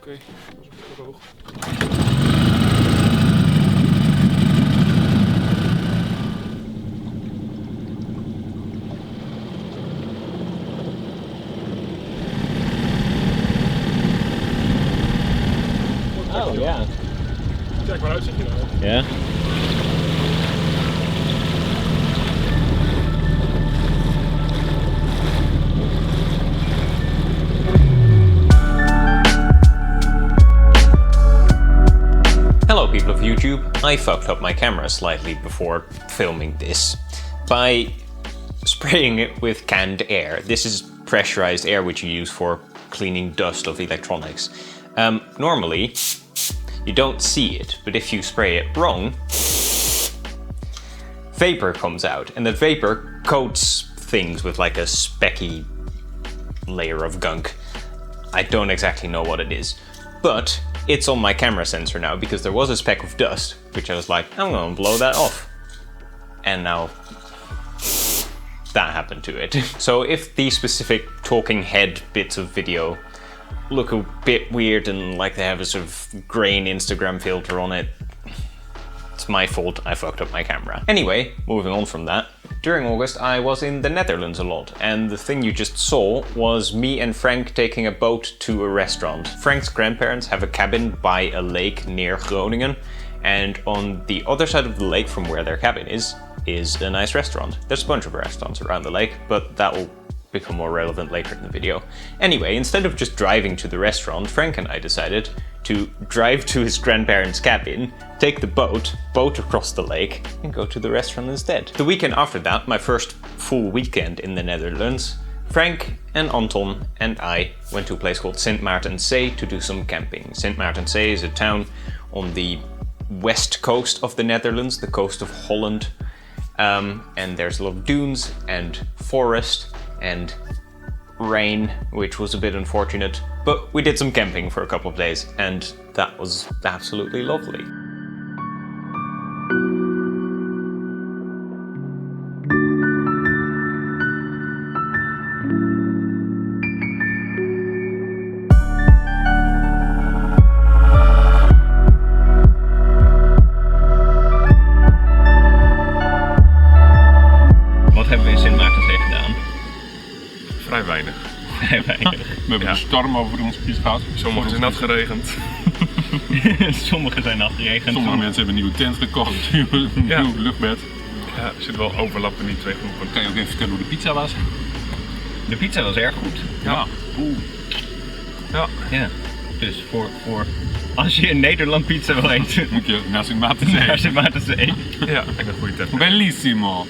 Oké, dat is een beetje hoog. Oh, ja. Kijk, waaruit zit je nou? Ja. Hello people of YouTube, I fucked up my camera slightly before filming this by spraying it with canned air. This is pressurized air which you use for cleaning dust of electronics. Normally you don't see it, but if you spray it wrong, vapor comes out, and the vapor coats things with like a specky layer of gunk. I don't exactly know what it is, but it's on my camera sensor now because there was a speck of dust, which I was like, I'm gonna blow that off. And now that happened to it. So if these specific talking head bits of video look a bit weird and like they have a sort of grain Instagram filter on it, it's my fault, I fucked up my camera. Anyway, moving on from that. During August I was in the Netherlands a lot, and the thing you just saw was me and Frank taking a boat to a restaurant. Frank's grandparents have a cabin by a lake near Groningen, and on the other side of the lake from where their cabin is a nice restaurant. There's a bunch of restaurants around the lake, but that will become more relevant later in the video. Anyway, instead of just driving to the restaurant, Frank and I decided to drive to his grandparents' cabin, take the boat across the lake, and go to the restaurant instead. The weekend after that, my first full weekend in the Netherlands, Frank and Anton and I went to a place called Sint Maartenzee to do some camping. Sint Maartenzee is a town on the west coast of the Netherlands, the coast of Holland, and there's a lot of dunes and forest and rain, which was a bit unfortunate, but we did some camping for a couple of days, and that was absolutely lovely. Wat hebben we in Sint Maartenzee gedaan? Vrij weinig. Vrij weinig. We hebben een storm over ons fiets gehad. Sommigen zijn nat geregend. Sommigen zijn nat geregend. Sommige mensen hebben een nieuwe tent gekocht, een nieuw luchtbed. Ja, er zit wel overlap in die twee groepen. Kan je ook even vertellen hoe de pizza was? De pizza was erg goed. Ja. Oeh. Ja. Ja. Dus voor als je in Nederland pizza wil eten, Moet je naar Sint Maartenzee. naar Sint Maartenzee. Ja, en een goede tent. Bellissimo.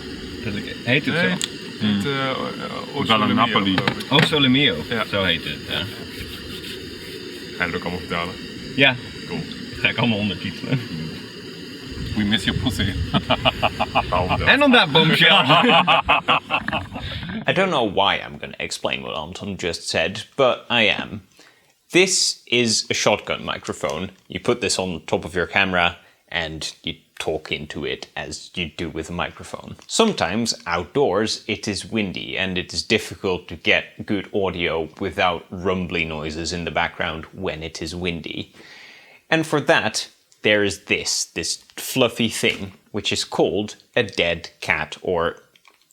Heet het zo? Het Bella Napoli. Oh, Solemio. Ja. Zo heet het. Ja. Ga je dat ook allemaal vertalen? Ja. Cool. Dat ga ik allemaal ondertitelen. We miss your pussy. En on that bombshell. I don't know why I'm going to explain what Anton just said, but I am. This is a shotgun microphone. You put this on top of your camera and you talk into it as you do with a microphone. Sometimes outdoors it is windy and it is difficult to get good audio without rumbly noises in the background when it is windy. And for that there is this fluffy thing which is called a dead cat, or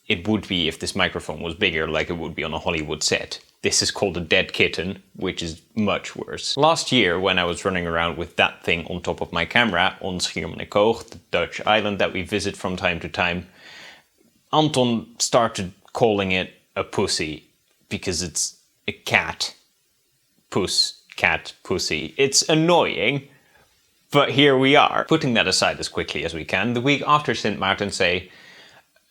it would be if this microphone was bigger, like it would be on a Hollywood set. This is called a dead kitten, which is much worse. Last year, when I was running around with that thing on top of my camera on Schiermonnikoog, the Dutch island that we visit from time to time, Anton started calling it a pussy because it's a cat. Puss, cat, pussy. It's annoying, but here we are. Putting that aside as quickly as we can, the week after Sint Maartenzee,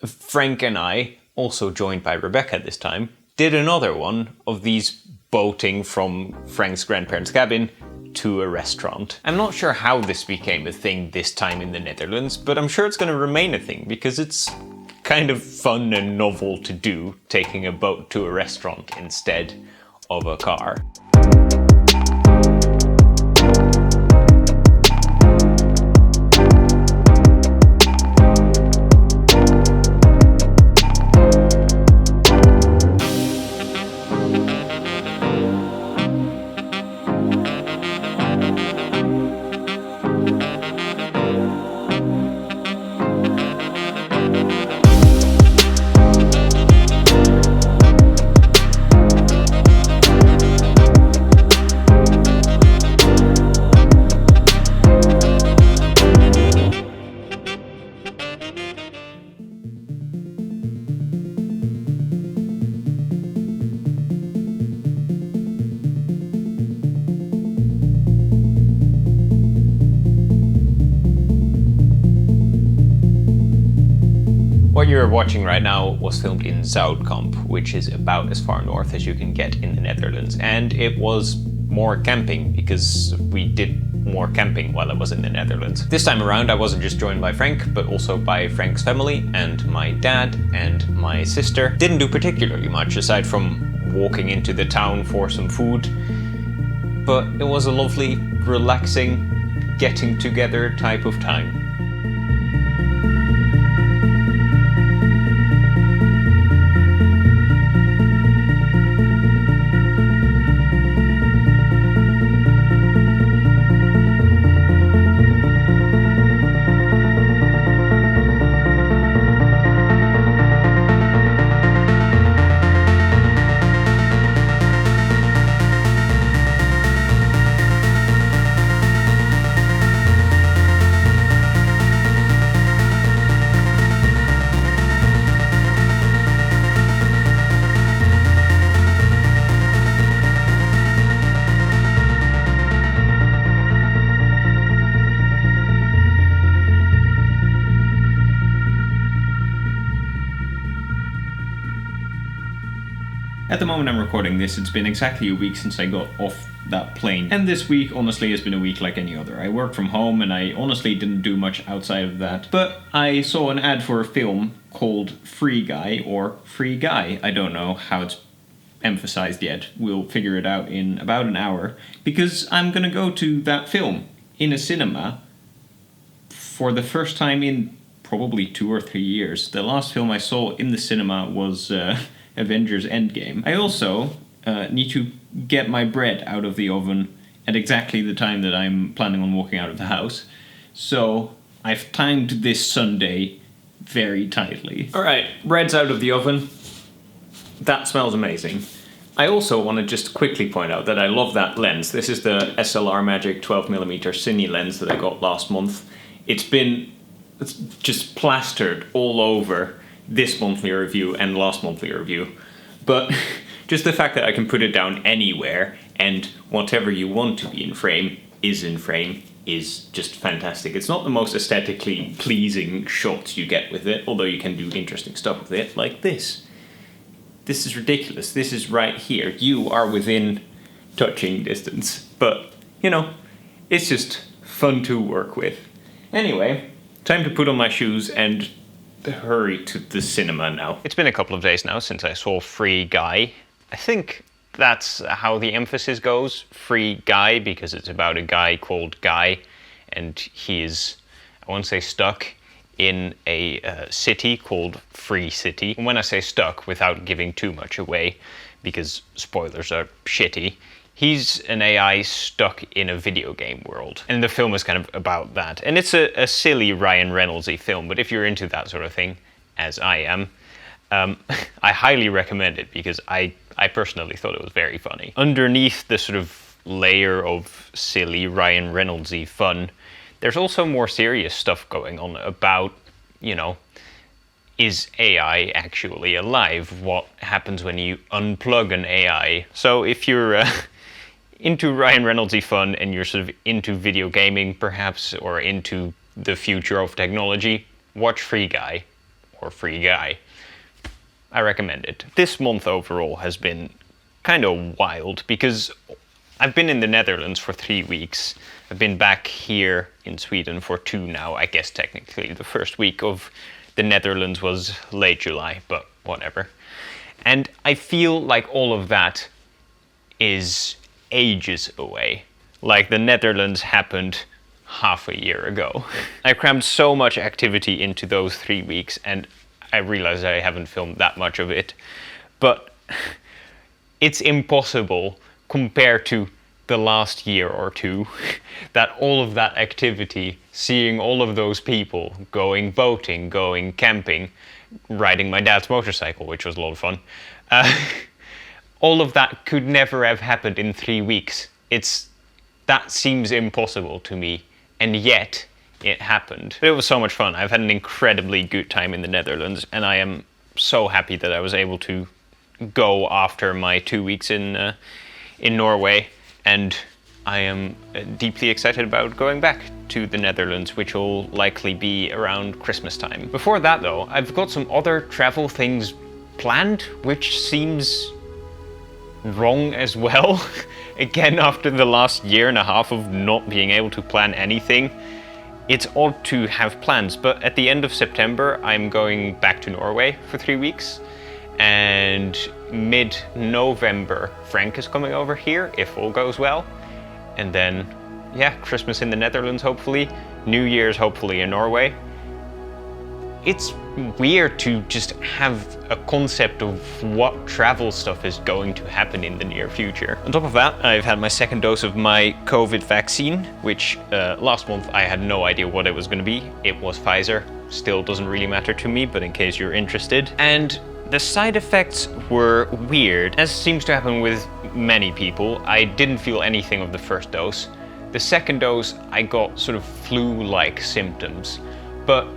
Frank and I, also joined by Rebecca this time, did another one of these boating from Frank's grandparents' cabin to a restaurant. I'm not sure how this became a thing this time in the Netherlands, but I'm sure it's going to remain a thing because it's kind of fun and novel to do, taking a boat to a restaurant instead of a car. you're watching right now was filmed in Zoutkamp, which is about as far north as you can get in the Netherlands. And it was more camping because we did more camping while I was in the Netherlands. This time around I wasn't just joined by Frank, but also by Frank's family and my dad and my sister. Didn't do particularly much aside from walking into the town for some food, but it was a lovely, relaxing, getting together type of time. At the moment I'm recording this, it's been exactly a week since I got off that plane. And this week, honestly, has been a week like any other. I worked from home and I honestly didn't do much outside of that. But I saw an ad for a film called Free Guy, or Free Guy. I don't know how it's emphasized yet. We'll figure it out in about an hour. Because I'm gonna go to that film in a cinema for the first time in probably 2 or 3 years. The last film I saw in the cinema was Avengers Endgame. I also need to get my bread out of the oven at exactly the time that I'm planning on walking out of the house. So I've timed this Sunday very tightly. Alright, bread's out of the oven. That smells amazing. I also want to just quickly point out that I love that lens. This is the SLR Magic 12mm Cine lens that I got last month. It's just plastered all over this monthly review and last monthly review. But just the fact that I can put it down anywhere and whatever you want to be in frame is just fantastic. It's not the most aesthetically pleasing shots you get with it, although you can do interesting stuff with it, like this. This is ridiculous. This is right here. You are within touching distance. But, you know, it's just fun to work with. Anyway, time to put on my shoes and hurry to the cinema now. It's been a couple of days now since I saw Free Guy. I think that's how the emphasis goes, Free Guy, because it's about a guy called Guy, and he is, I won't say stuck, in a city called Free City. And when I say stuck, without giving too much away, because spoilers are shitty, he's an AI stuck in a video game world. And the film is kind of about that. And it's a silly Ryan Reynolds-y film, but if you're into that sort of thing, as I am, I highly recommend it because I personally thought it was very funny. Underneath the sort of layer of silly Ryan Reynolds-y fun, there's also more serious stuff going on about, you know, is AI actually alive? What happens when you unplug an AI? So if you're into Ryan Reynolds-y fun and you're sort of into video gaming perhaps, or into the future of technology, watch Free Guy, or Free Guy. I recommend it. This month overall has been kind of wild because I've been in the Netherlands for 3 weeks. I've been back here in Sweden for 2 now. I guess technically the first week of the Netherlands was late July, but whatever. And I feel like all of that is ages away. Like the Netherlands happened half a year ago. I crammed so much activity into those 3 weeks and I realize I haven't filmed that much of it, but it's impossible compared to the last year or two that all of that activity, seeing all of those people going boating, going camping, riding my dad's motorcycle, which was a lot of fun, all of that could never have happened in 3 weeks. That seems impossible to me, and yet it happened. But it was so much fun. I've had an incredibly good time in the Netherlands, and I am so happy that I was able to go after my 2 weeks in Norway and I am deeply excited about going back to the Netherlands, which will likely be around Christmas time. Before that though, I've got some other travel things planned, which seems wrong as well. Again, after the last year and a half of not being able to plan anything, it's odd to have plans, but at the end of September, I'm going back to Norway for 3 weeks. And mid-November, Frank is coming over here, if all goes well. And then, yeah, Christmas in the Netherlands, hopefully. New Year's, hopefully, in Norway. It's weird to just have a concept of what travel stuff is going to happen in the near future. On top of that, I've had my second dose of my COVID vaccine, which last month I had no idea what it was going to be. It was Pfizer. Still doesn't really matter to me, but in case you're interested. And the side effects were weird. As seems to happen with many people, I didn't feel anything of the first dose. The second dose, I got sort of flu-like symptoms, but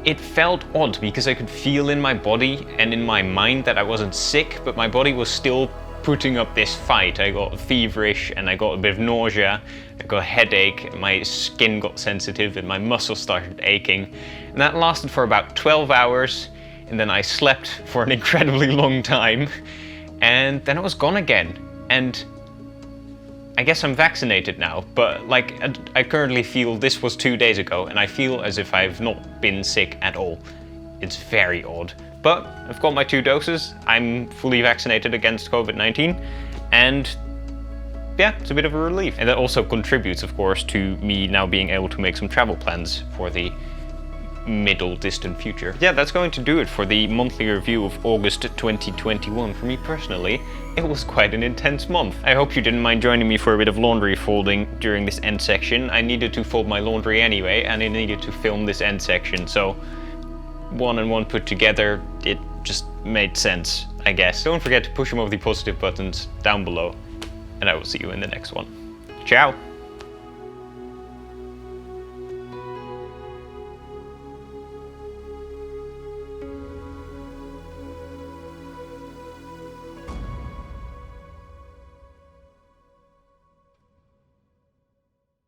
it felt odd because I could feel in my body and in my mind that I wasn't sick, but my body was still putting up this fight. I got feverish and I got a bit of nausea, I got a headache, my skin got sensitive and my muscles started aching. And that lasted for about 12 hours. And then I slept for an incredibly long time, and then it was gone again. And I guess I'm vaccinated now, but like I currently feel this was 2 days ago, and I feel as if I've not been sick at all. It's very odd. But I've got my 2 doses, I'm fully vaccinated against COVID-19, and yeah, it's a bit of a relief. And that also contributes, of course, to me now being able to make some travel plans for the middle distant future. Yeah, that's going to do it for the monthly review of August 2021. For me personally, it was quite an intense month. I hope you didn't mind joining me for a bit of laundry folding during this end section. I needed to fold my laundry anyway, and I needed to film this end section, so one and one put together, it just made sense, I guess. Don't forget to push some of the positive buttons down below, and I will see you in the next one. Ciao!